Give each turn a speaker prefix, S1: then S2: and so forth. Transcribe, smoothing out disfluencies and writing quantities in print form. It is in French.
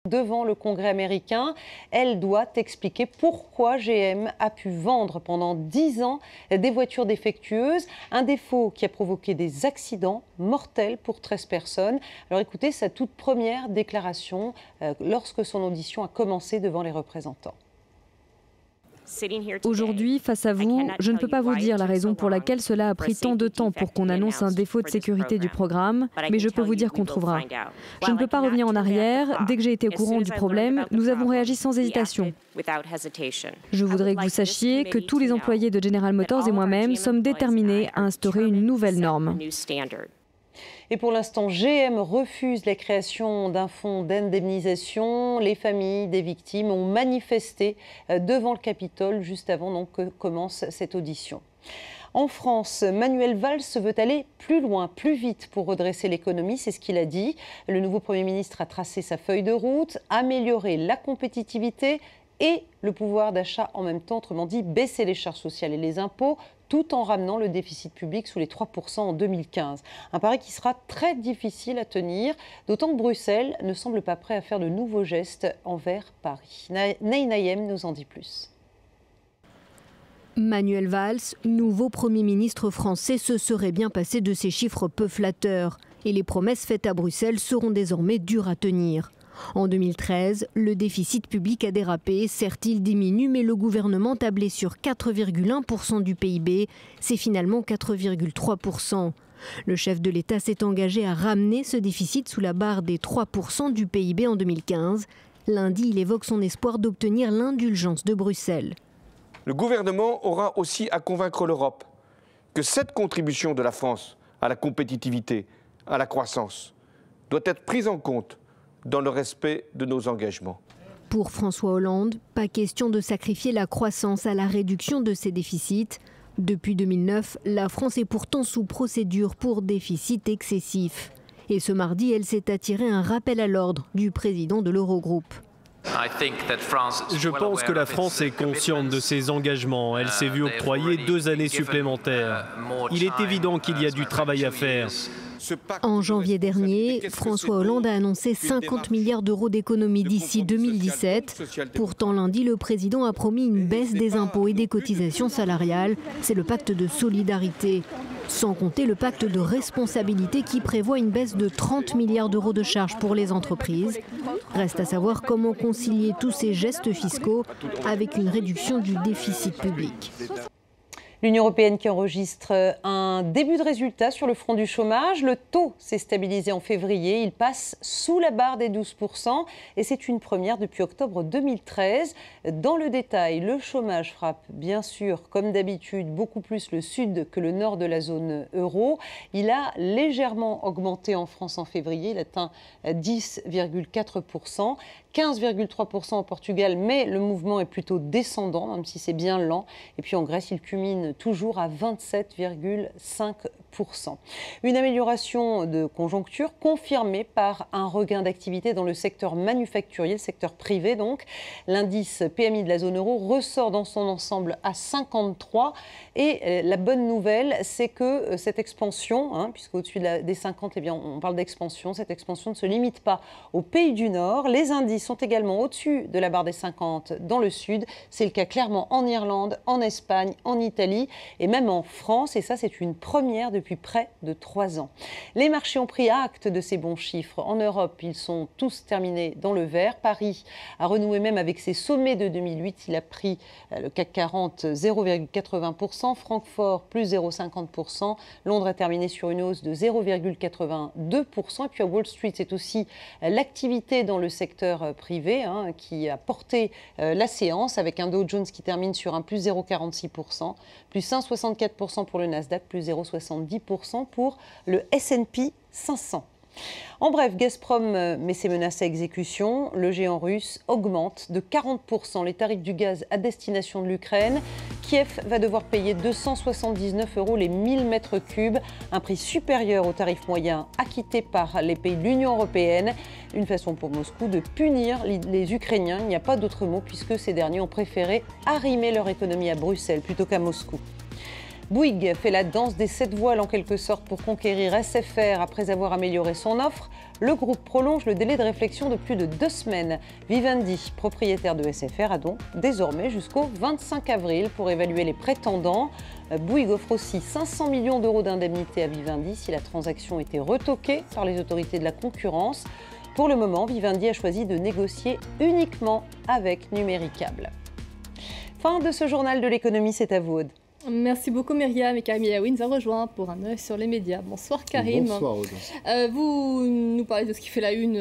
S1: devant le Congrès américain. Elle doit expliquer pourquoi GM a pu vendre pendant 10 ans des voitures défectueuses, un défaut qui a provoqué des accidents mortels pour 13 personnes. Alors écoutez sa toute première déclaration lorsque son audition a commencé devant les représentants.
S2: Aujourd'hui, face à vous, je ne peux pas vous dire la raison pour laquelle cela a pris tant de temps pour qu'on annonce un défaut de sécurité du programme, mais je peux vous dire qu'on trouvera. Je ne peux pas revenir en arrière. Dès que j'ai été au courant du problème, nous avons réagi sans hésitation. Je voudrais que vous sachiez que tous les employés de General Motors et moi-même sommes déterminés à instaurer une nouvelle norme.
S1: Et pour l'instant, GM refuse la création d'un fonds d'indemnisation. Les familles des victimes ont manifesté devant le Capitole juste avant donc, que commence cette audition. En France, Manuel Valls veut aller plus loin, plus vite pour redresser l'économie, c'est ce qu'il a dit. Le nouveau Premier ministre a tracé sa feuille de route, améliorer la compétitivité et le pouvoir d'achat en même temps, autrement dit baisser les charges sociales et les impôts, tout en ramenant le déficit public sous les 3% en 2015. Un pari qui sera très difficile à tenir, d'autant que Bruxelles ne semble pas prêt à faire de nouveaux gestes envers Paris. Ney Nayem nous en dit plus.
S3: Manuel Valls, nouveau Premier ministre français, se serait bien passé de ces chiffres peu flatteurs. Et les promesses faites à Bruxelles seront désormais dures à tenir. En 2013, le déficit public a dérapé, certes il diminue, mais le gouvernement tablait sur 4,1% du PIB, c'est finalement 4,3%. Le chef de l'État s'est engagé à ramener ce déficit sous la barre des 3% du PIB en 2015. Lundi, il évoque son espoir d'obtenir l'indulgence de Bruxelles.
S4: Le gouvernement aura aussi à convaincre l'Europe que cette contribution de la France à la compétitivité, à la croissance, doit être prise en compte dans le respect de nos engagements.
S3: Pour François Hollande, pas question de sacrifier la croissance à la réduction de ses déficits. Depuis 2009, la France est pourtant sous procédure pour déficit excessif. Et ce mardi, elle s'est attiré un rappel à l'ordre du président de l'Eurogroupe.
S5: Je pense que la France est consciente de ses engagements. Elle s'est vue octroyer 2 années supplémentaires. Il est évident qu'il y a du travail à faire.
S3: En janvier dernier, François Hollande a annoncé 50 milliards d'euros d'économies d'ici 2017. Pourtant, lundi, le président a promis une baisse des impôts et des cotisations salariales. C'est le pacte de solidarité. Sans compter le pacte de responsabilité qui prévoit une baisse de 30 milliards d'euros de charges pour les entreprises. Reste à savoir comment concilier tous ces gestes fiscaux avec une réduction du déficit public.
S1: L'Union européenne qui enregistre un début de résultat sur le front du chômage. Le taux s'est stabilisé en février. Il passe sous la barre des 12% et c'est une première depuis octobre 2013. Dans le détail, le chômage frappe bien sûr, comme d'habitude, beaucoup plus le sud que le nord de la zone euro. Il a légèrement augmenté en France en février. Il atteint 10,4%. 15,3% au Portugal, mais le mouvement est plutôt descendant, même si c'est bien lent. Et puis en Grèce, il culmine toujours à 27,5%. Une amélioration de conjoncture confirmée par un regain d'activité dans le secteur manufacturier, le secteur privé donc. L'indice PMI de la zone euro ressort dans son ensemble à 53. Et la bonne nouvelle, c'est que cette expansion, puisqu'au-dessus des 50, eh bien, on parle d'expansion, cette expansion ne se limite pas aux pays du Nord. Les indices sont également au-dessus de la barre des 50 dans le sud. C'est le cas clairement en Irlande, en Espagne, en Italie et même en France. Et ça, c'est une première depuis près de 3 ans. Les marchés ont pris acte de ces bons chiffres. En Europe, ils sont tous terminés dans le vert. Paris a renoué même avec ses sommets de 2008. Il a pris le CAC 40 0,80%, Francfort plus 0,50%. Londres a terminé sur une hausse de 0,82%. Et puis à Wall Street, c'est aussi l'activité dans le secteur privé qui a porté la séance avec un Dow Jones qui termine sur un plus 0,46%, plus 1,64% pour le Nasdaq, plus 0,70% pour le S&P 500. En bref, Gazprom met ses menaces à exécution. Le géant russe augmente de 40% les tarifs du gaz à destination de l'Ukraine. Kiev va devoir payer 279 € les 1000 mètres cubes, un prix supérieur au tarif moyen acquitté par les pays de l'Union européenne. Une façon pour Moscou de punir les Ukrainiens. Il n'y a pas d'autre mot puisque ces derniers ont préféré arrimer leur économie à Bruxelles plutôt qu'à Moscou. Bouygues fait la danse des 7 voiles en quelque sorte pour conquérir SFR après avoir amélioré son offre. Le groupe prolonge le délai de réflexion de plus de 2 semaines. Vivendi, propriétaire de SFR, a donc désormais jusqu'au 25 avril pour évaluer les prétendants. Bouygues offre aussi 500 millions d'euros d'indemnité à Vivendi si la transaction était retoquée par les autorités de la concurrence. Pour le moment, Vivendi a choisi de négocier uniquement avec Numéricable. Fin de ce journal de l'économie, c'est à vous, Aude.
S6: Merci beaucoup Myriam, et Karim Yaoui nous a rejoint pour un œil sur les médias. Bonsoir Karim.
S7: Bonsoir Aude.
S6: Vous nous parlez de ce qui fait la une